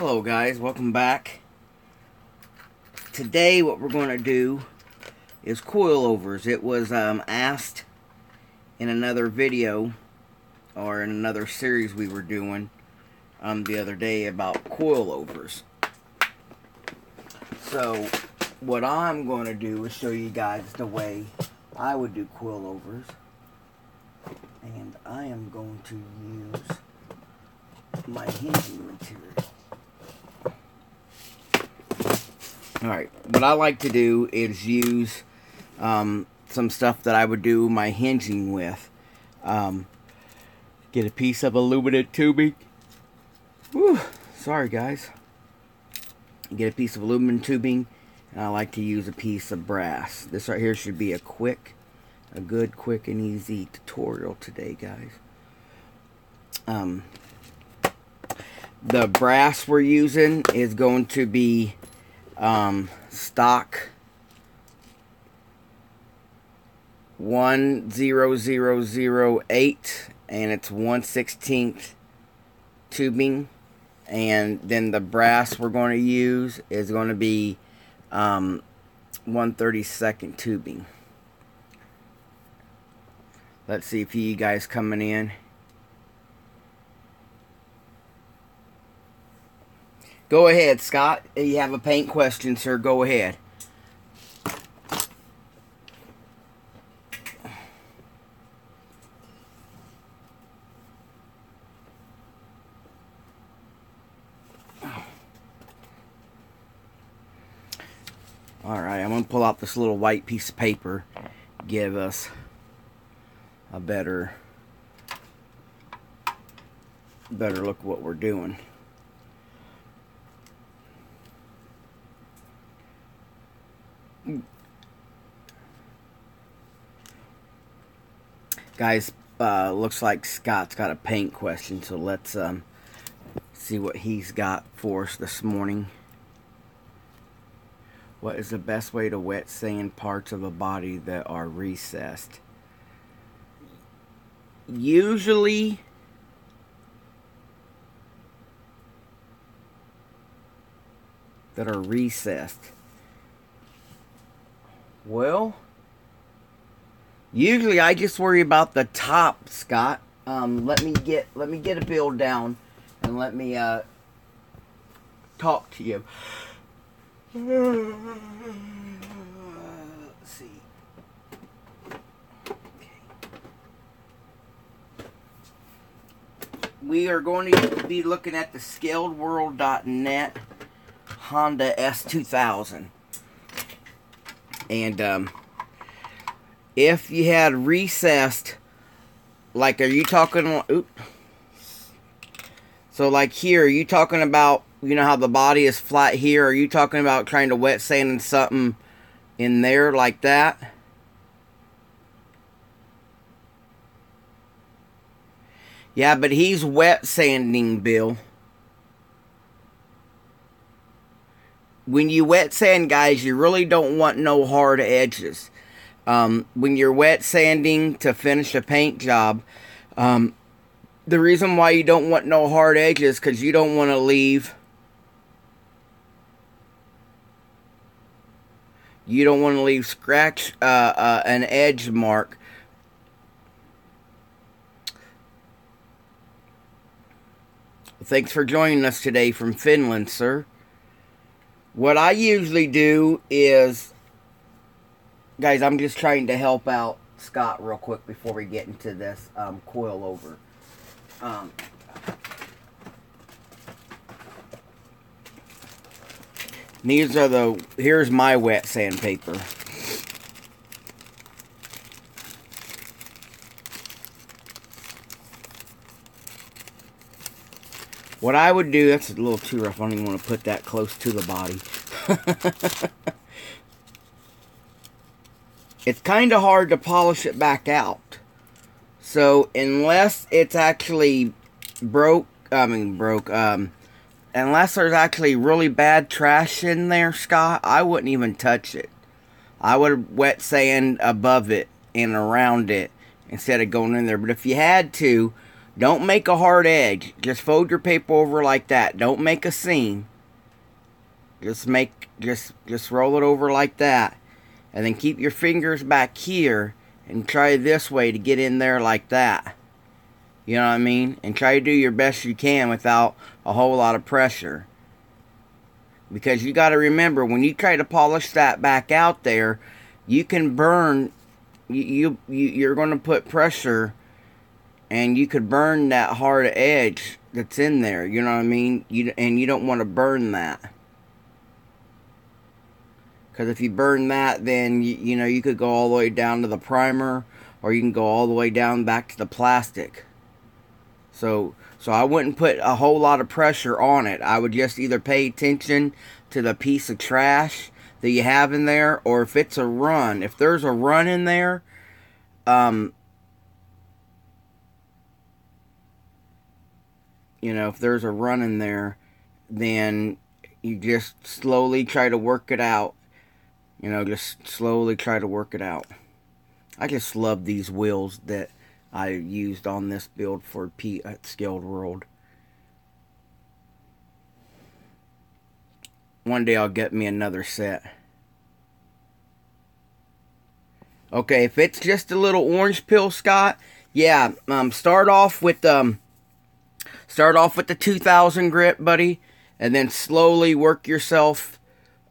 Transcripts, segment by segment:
Hello guys, welcome back. Today what we're going to do is coilovers. It was asked in another video or in another series we were doing the other day about coilovers. So what I'm going to do is show you guys the way I would do coilovers. And I am going to use my hinging material. Alright, what I like to do is use some stuff that I would do my hinging with. Get a piece of aluminum tubing. Whew, sorry guys. Get a piece of aluminum tubing, and I like to use a piece of brass. This right here should be a good, quick and easy tutorial today, guys. The brass we're using is going to be stock 10008, and it's 1/16 tubing. And then the brass we're going to use is going to be 1/32 tubing. Let's see if you guys coming in. Go ahead, Scott. You have a paint question, sir. Go ahead. Alright, I'm going to pull out this little white piece of paper. Give us a better look at what we're doing. Guys, looks like Scott's got a paint question, so let's see what he's got for us this morning. What is the best way to wet sand parts of a body that are recessed? Usually, well, usually I just worry about the top, Scott. Let me get a build down and let me talk to you. Let's see. Okay. We are going to be looking at the ScaledWorld.net Honda S2000. And if you had recessed, like, are you talking, so like here, are you talking about, you know how the body is flat here? Are you talking about trying to wet sand something in there like that? Yeah, but he's wet sanding, Bill. When you wet sand, guys, you really don't want no hard edges. When you're wet sanding to finish a paint job, the reason why you don't want no hard edges is because you don't want to leave scratch, an edge mark. Thanks for joining us today from Finland, sir. What I usually do is, guys, I'm just trying to help out Scott real quick before we get into this coilover. Here's my wet sandpaper. What I would do, that's a little too rough. I don't even want to put that close to the body. It's kind of hard to polish it back out. So, unless it's actually unless there's actually really bad trash in there, Scott, I wouldn't even touch it. I would wet sand above it and around it instead of going in there. But if you had to, Don't make a hard edge. Just fold your paper over like that. Don't make a seam. Just roll it over like that. And then keep your fingers back here and try this way to get in there like that. You know what I mean? And try to do your best you can without a whole lot of pressure. Because you got to remember, when you try to polish that back out there, you can burn. You're going to put pressure, and you could burn that hard edge that's in there. You know what I mean? And you don't want to burn that. Because if you burn that, then you know, you could go all the way down to the primer, or you can go all the way down back to the plastic. So I wouldn't put a whole lot of pressure on it. I would just either pay attention to the piece of trash that you have in there, or if it's a run. If there's a run in there, you know, if there's a run in there, then you just slowly try to work it out. You know, just slowly try to work it out. I just love these wheels that I used on this build for Pete at Scaled World. One day I'll get me another set. Okay, if it's just a little orange peel, Scott, yeah, start off with the 2000 grit, buddy, and then slowly work yourself.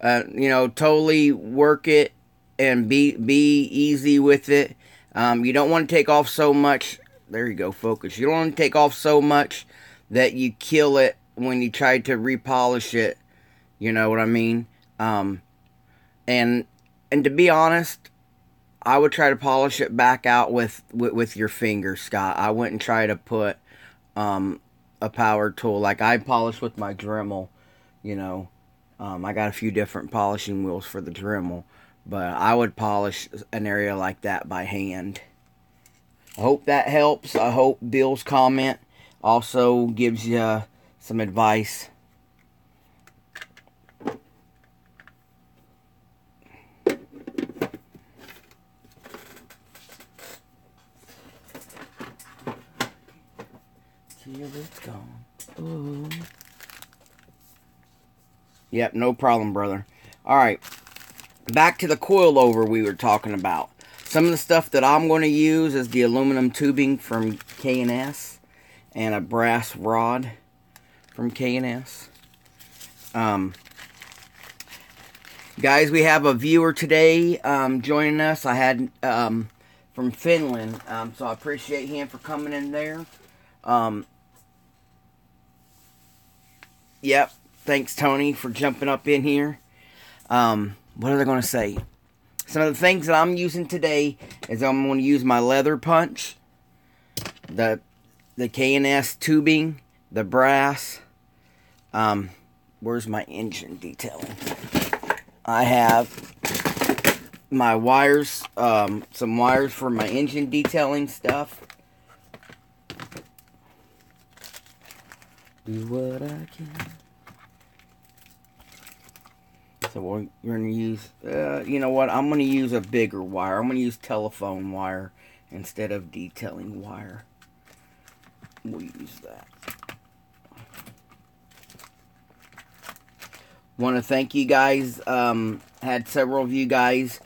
You know, totally work it and be easy with it. You don't want to take off so much. There you go, focus. You don't want to take off so much that you kill it when you try to repolish it. You know what I mean? And to be honest, I would try to polish it back out with your fingers, Scott. I wouldn't try to put a power tool like I polish with my Dremel. You know, I got a few different polishing wheels for the Dremel. But I would polish an area like that by hand. I hope that helps. I hope Bill's comment also gives you some advice. Till it's gone. Ooh. Yep, no problem, brother. Alright. Back to the coilover we were talking about. Some of the stuff that I'm going to use is the aluminum tubing from K&S and a brass rod from K&S. Guys, we have a viewer today joining us. I had from Finland, so I appreciate him for coming in there. Yep, thanks Tony for jumping up in here. What are they going to say? Some of the things that I'm using today is I'm going to use my leather punch, the K&S tubing, the brass. Where's my engine detailing? I have my wires, some wires for my engine detailing stuff. Do what I can. So we're going to use, you know what, I'm going to use a bigger wire. I'm going to use telephone wire instead of detailing wire. We'll use that. Want to thank you guys. Had several of you guys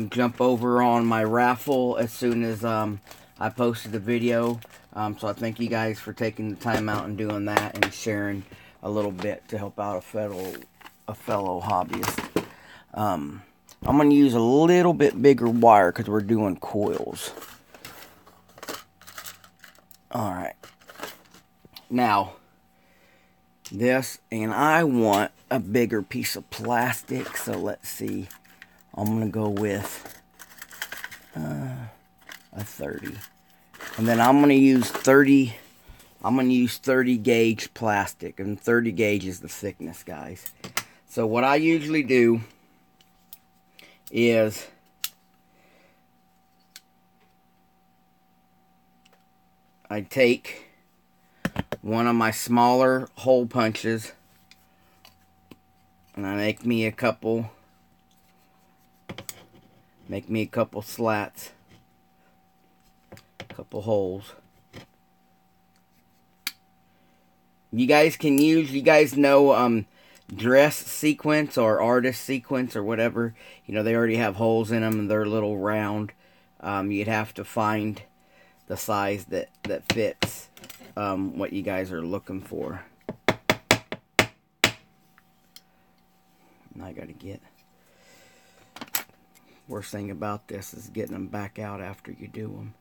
jump over on my raffle as soon as I posted the video. So I thank you guys for taking the time out and doing that and sharing a little bit to help out a fellow hobbyist. I'm going to use a little bit bigger wire because we're doing coils. Alright. Now, this, and I want a bigger piece of plastic, so let's see. I'm going to go with a 30. And then I'm going to use 30 gauge plastic, and 30 gauge is the thickness, guys. So what I usually do is I take one of my smaller hole punches and I make me a couple slats, a couple holes. You guys can use, you guys know, dress sequence or artist sequence or whatever. You know, they already have holes in them and they're a little round. You'd have to find the size that fits what you guys are looking for. And I gotta get, worst thing about this is getting them back out after you do them.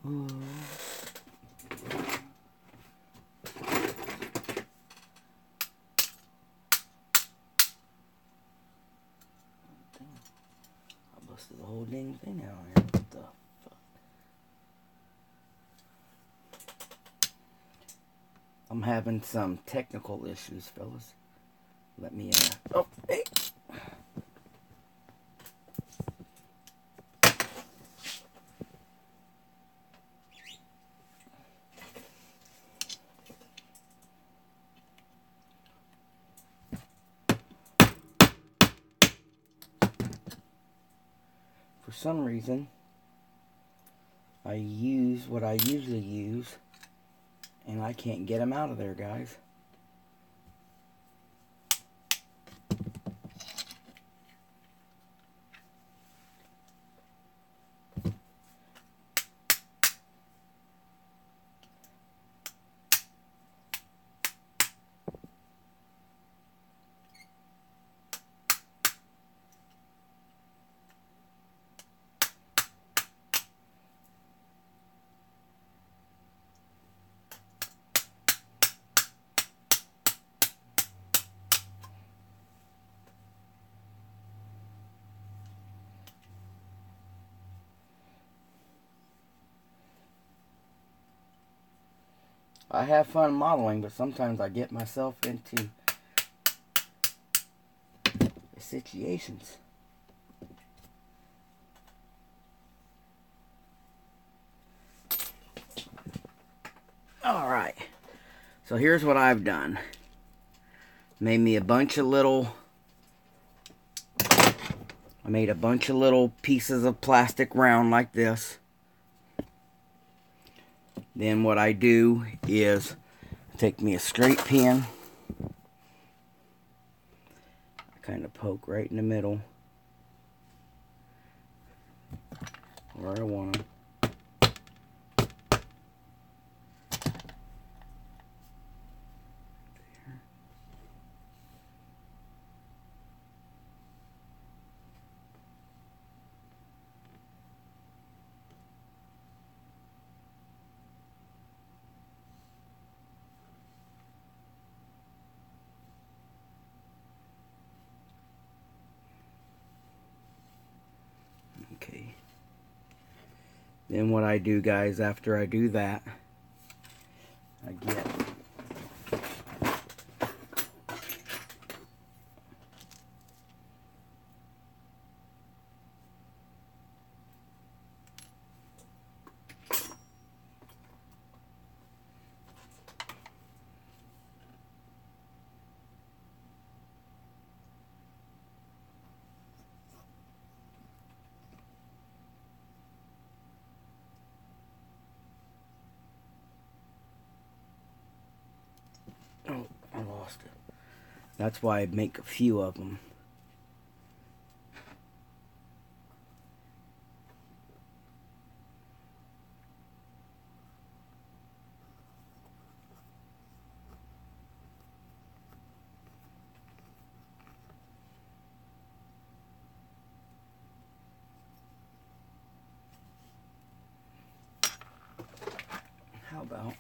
Ooh. I busted the whole dang thing out here. What the fuck? I'm having some technical issues, fellas. Let me, oh, hey. For some reason, I use what I usually use, and I can't get them out of there, guys. I have fun modeling, but sometimes I get myself into situations. Alright, so here's what I've done. Made me a bunch of little, I made a bunch of little pieces of plastic round like this. Then what I do is take me a straight pin. I kind of poke right in the middle where I want them. Okay. Then what I do, guys, after I do that, I get oh, I lost it. That's why I make a few of them. How about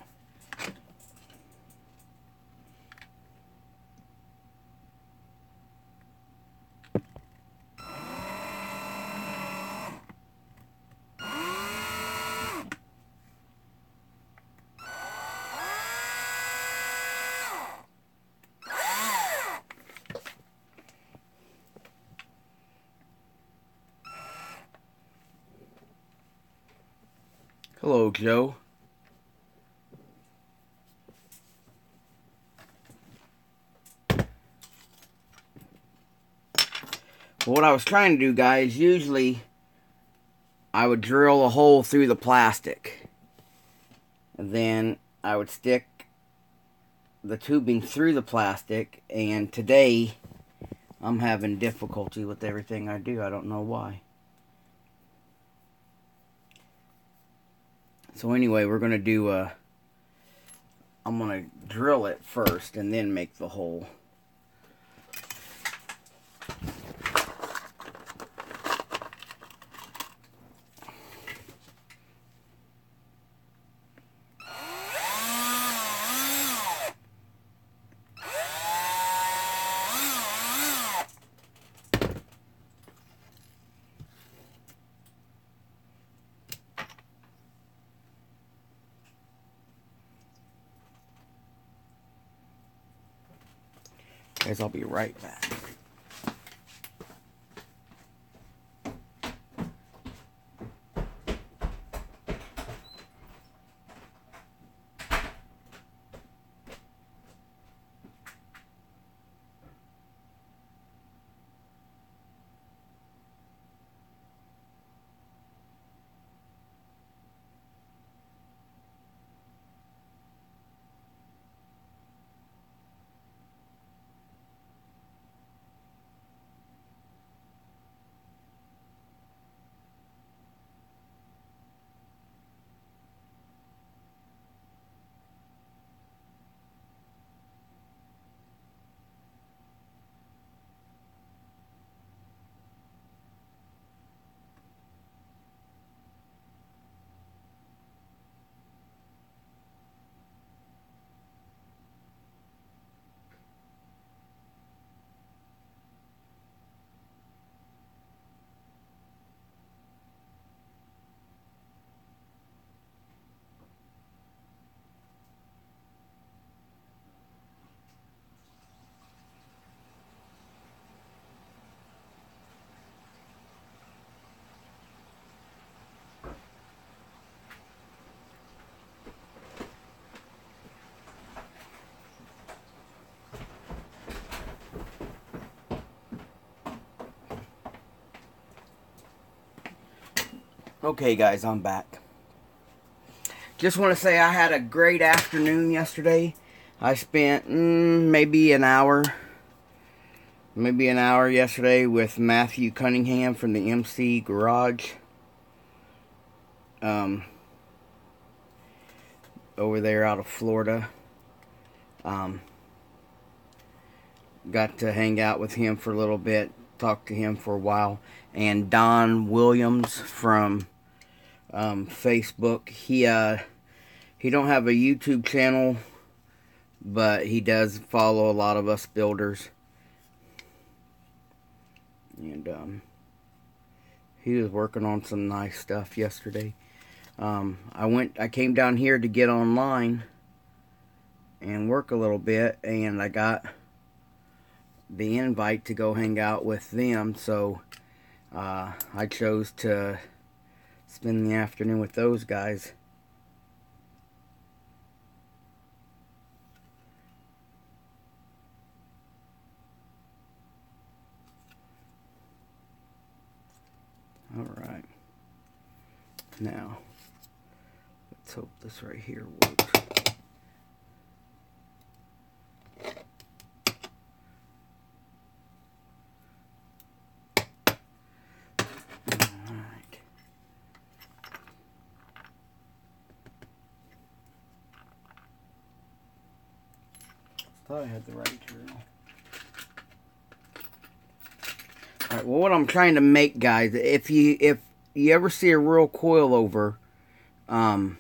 Hello, Joe. What I was trying to do, guys, usually I would drill a hole through the plastic. And then I would stick the tubing through the plastic. And today, I'm having difficulty with everything I do. I don't know why. So anyway, we're going to do I'm going to drill it first and then make the hole. Guys, I'll be right back. Okay, guys, I'm back. Just want to say I had a great afternoon yesterday. I spent maybe an hour yesterday with Matthew Cunningham from the MC Garage. Over there out of Florida. Got to hang out with him for a little bit, talk to him for a while. And Don Williams from Facebook. He don't have a YouTube channel, but he does follow a lot of us builders. And he was working on some nice stuff yesterday. I came down here to get online and work a little bit, and I got the invite to go hang out with them, so I chose to spend the afternoon with those guys. Alright. Now, let's hope this right here works. Alright. Thought I had the right drill. Alright, well, what I'm trying to make, guys, if you ever see a real coilover, I'm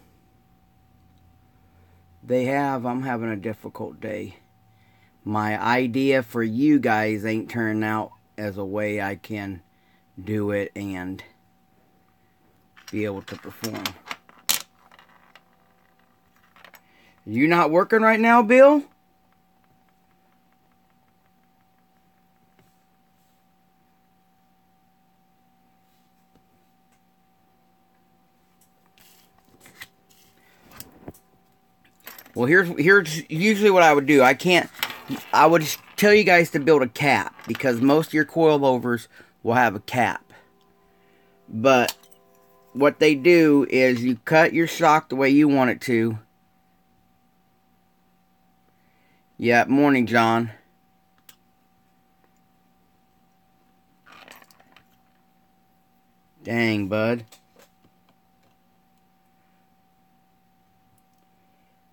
having a difficult day. My idea for you guys ain't turning out as a way I can do it and be able to perform. You not working right now, Bill? Well, here's usually what I would do. I would tell you guys to build a cap, because most of your coilovers will have a cap. But what they do is you cut your shock the way you want it to. Yeah, morning, John. Dang, bud.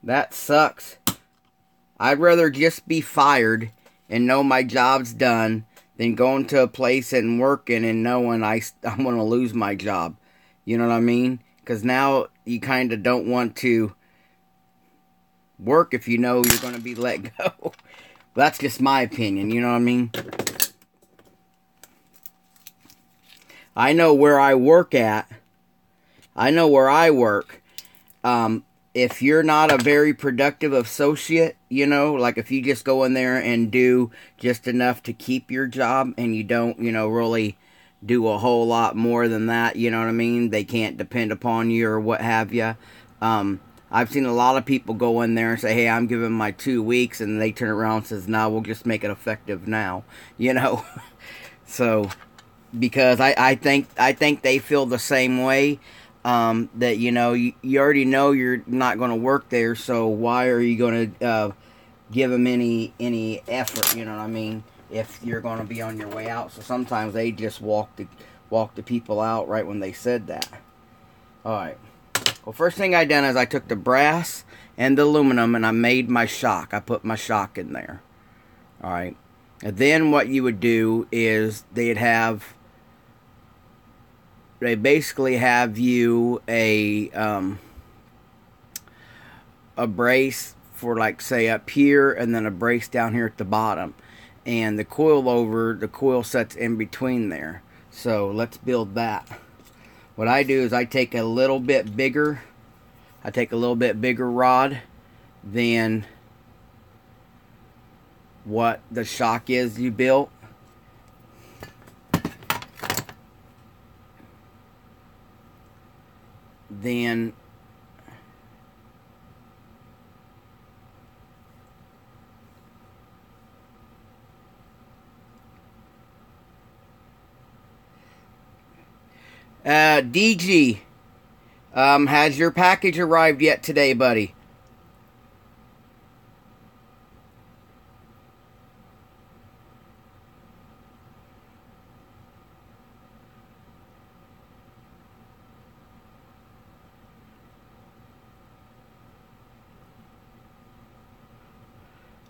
That sucks. I'd rather just be fired and know my job's done than going to a place and working and knowing I'm going to lose my job. You know what I mean? Because now you kind of don't want to work if you know you're going to be let go. That's just my opinion, you know what I mean? I know where I work at. I know where I work. If you're not a very productive associate, you know, like if you just go in there and do just enough to keep your job and you don't, you know, really do a whole lot more than that, you know what I mean? They can't depend upon you or what have you. I've seen a lot of people go in there and say, hey, I'm giving my 2 weeks, and they turn around and says, no, we'll just make it effective now, you know? So, because I think they feel the same way. That, you know, you already know you're not going to work there, so why are you going to give them any effort, you know what I mean, if you're going to be on your way out. So sometimes they just walk the people out right when they said that. Alright. Well, first thing I done is I took the brass and the aluminum and I made my shock. I put my shock in there. Alright. And then what you would do is they basically have you a brace for, like, say up here, and then a brace down here at the bottom, and the coil sets in between there. So let's build that. What I do is I take a little bit bigger rod than what the shock is you built. Then DG, has your package arrived yet today, buddy?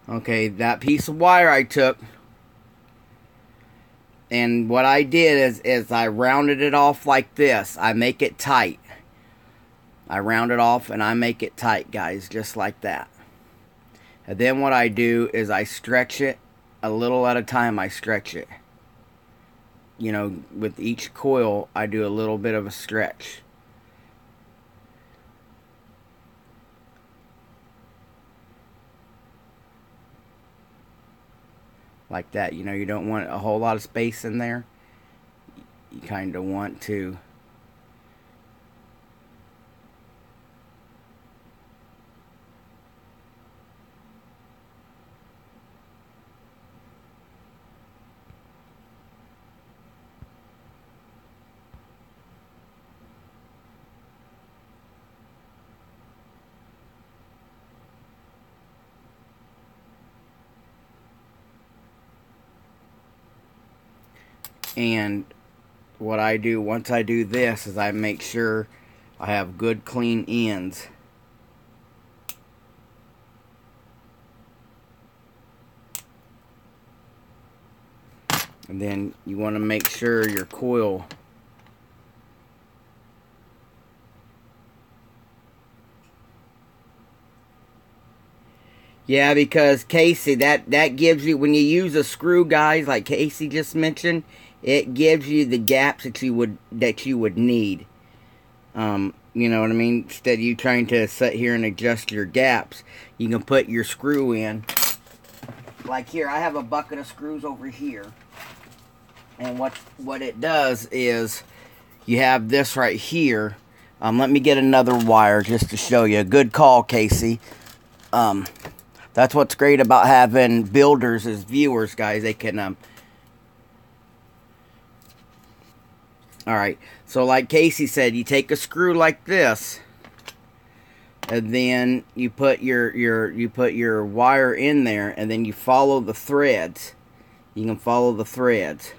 Okay, that piece of wire I took, and what I did is I rounded it off like this. I make it tight. I round it off and I make it tight, guys, just like that. And then what I do is I stretch it a little at a time. I stretch it. You know, with each coil, I do a little bit of a stretch. Like that. You know, you don't want a whole lot of space in there. You kind of want to and what I do once I do this is I make sure I have good clean ends. And then you want to make sure your coil yeah, because Casey, that gives you, when you use a screw, guys, like Casey just mentioned, it gives you the gaps that you would need. You know what I mean? Instead of you trying to sit here and adjust your gaps, you can put your screw in. Like here, I have a bucket of screws over here. And what it does is, you have this right here. Let me get another wire just to show you. Good call, Casey. That's what's great about having builders as viewers, guys. They can, alright, so like Casey said, you take a screw like this, and then you put your wire in there, and then you follow the threads. You can follow the threads.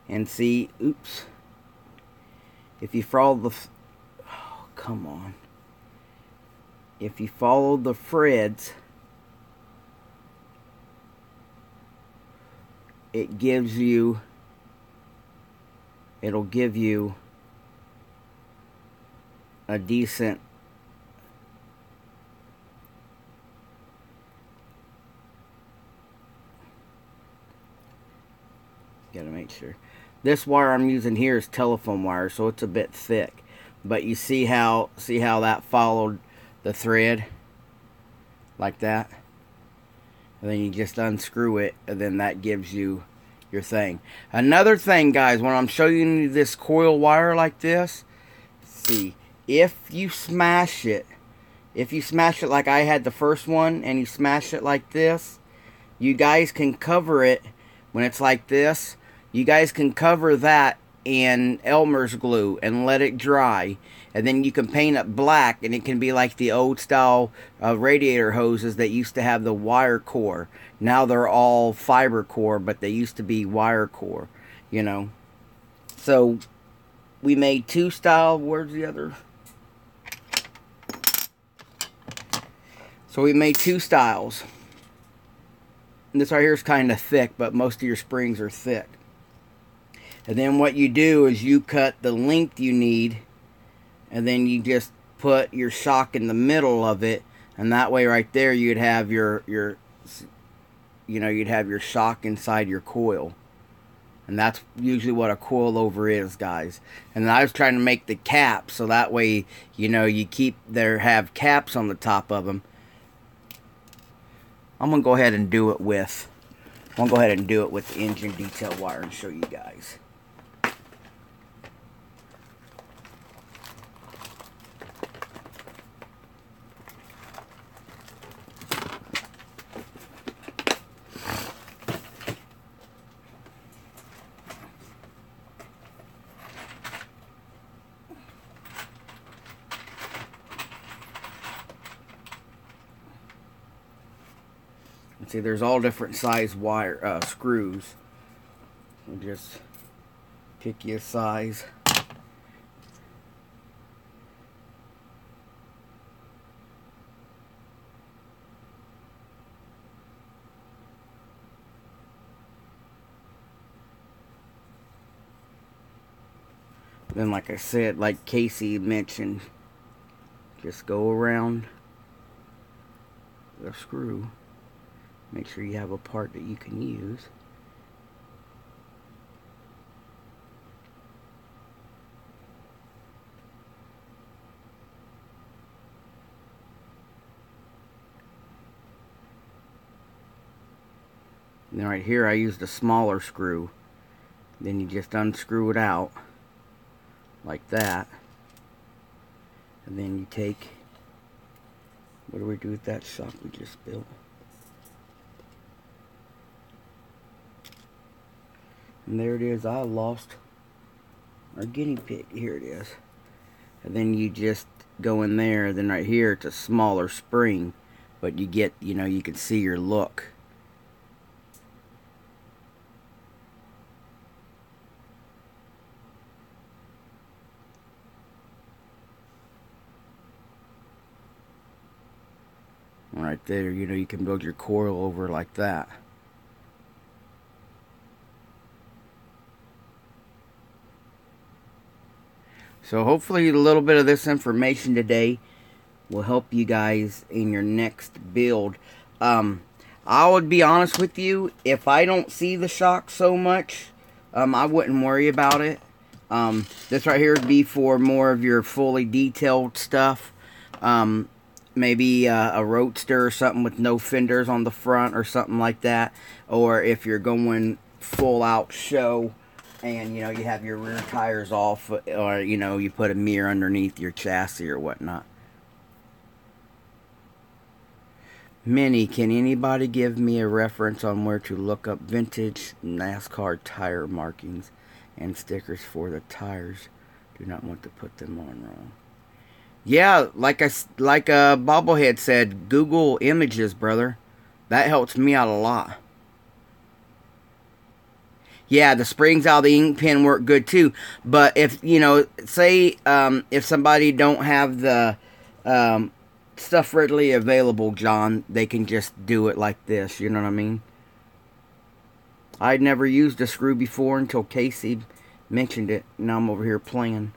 And see, oops. If you follow the, oh, come on. If you follow the threads, it'll give you a decent gotta make sure. This wire I'm using here is telephone wire, so it's a bit thick. But you see how that followed the thread like that? And then you just unscrew it, and then that gives you your thing. Another thing, guys, when I'm showing you this coil wire like this, see, if you smash it like I had the first one, and you smash it like this, you guys can cover it when it's like this. You guys can cover that in Elmer's glue and let it dry, and then you can paint it black, and it can be like the old style radiator hoses that used to have the wire core. Now they're all fiber core, but they used to be wire core, you know. So we made two style. Where's the other? So we made two styles. And this right here is kind of thick, but most of your springs are thick. And then what you do is you cut the length you need, and then you just put your shock in the middle of it, and that way right there you'd have your you'd have your shock inside your coil. And that's usually what a coilover is, guys. And I was trying to make the cap so that way, you have caps on the top of them. I'm gonna go ahead and do it with the engine detail wire and show you guys. See, there's all different size wire screws. You just pick your size. Then, like I said, like Casey mentioned, just go around the screw. Make sure you have a part that you can use. And then right here I used a smaller screw. Then you just unscrew it out like that. And then you take, what do we do with that shock we just built? And there it is. I lost our guinea pig. Here it is. And then you just go in there. Then right here it's a smaller spring, but you get, you can see your look. Right there, you can build your coil over like that. So hopefully a little bit of this information today will help you guys in your next build. I would be honest with you, if I don't see the shock so much, I wouldn't worry about it. This right here would be for more of your fully detailed stuff. Maybe a roadster or something with no fenders on the front or something like that. Or if you're going full out show and, you have your rear tires off, or, you put a mirror underneath your chassis or whatnot. Minnie, can anybody give me a reference on where to look up vintage NASCAR tire markings and stickers for the tires? Do not want to put them on wrong. Yeah, like a bobblehead said, Google Images, brother. That helps me out a lot. Yeah, the springs out of the ink pen work good too. But if, say if somebody don't have the stuff readily available, John, they can just do it like this. You know what I mean? I'd never used a screw before until Casey mentioned it. Now I'm over here playing.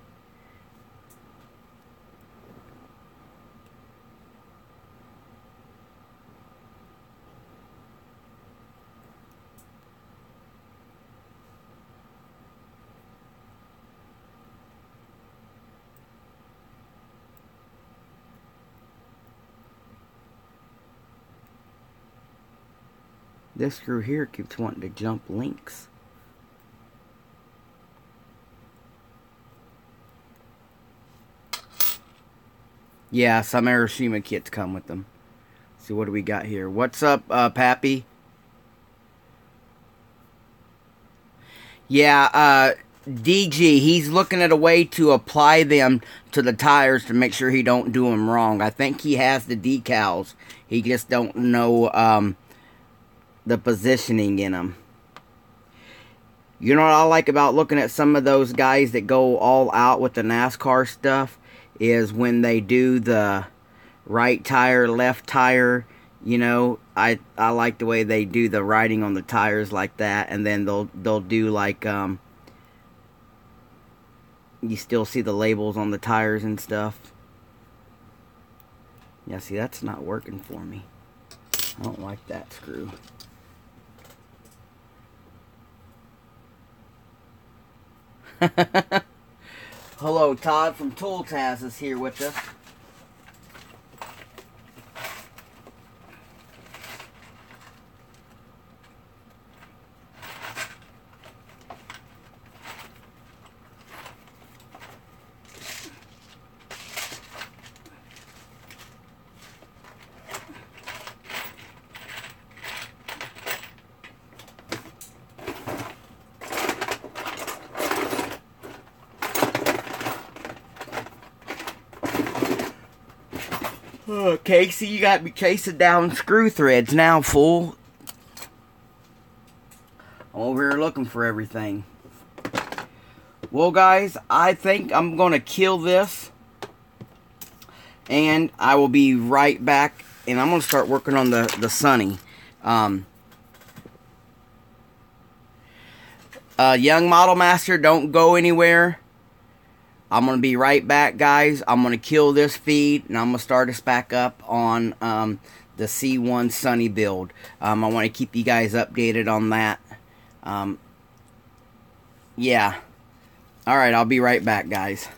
This screw here keeps wanting to jump links. Yeah, some Hiroshima kits come with them. See, what do we got here? What's up, Pappy? Yeah, DG, he's looking at a way to apply them to the tires to make sure he don't do them wrong. I think he has the decals. He just don't know the positioning in them. You know what I like about looking at some of those guys that go all out with the NASCAR stuff is when they do the right tire, left tire. I like the way they do the writing on the tires like that, and then they'll do like you still see the labels on the tires and stuff. Yeah, see, that's not working for me. I don't like that screw. Hello, Todd from Tool Taz is here with us. Casey, you got me chasing down screw threads now, fool. I'm over here looking for everything. Well, guys, I think I'm going to kill this. And I will be right back. And I'm going to start working on the Sunny. Young Model Master, don't go anywhere. I'm going to be right back, guys. I'm going to kill this feed, and I'm going to start us back up on the C1 Sunny build. I want to keep you guys updated on that. Yeah. Alright, I'll be right back, guys.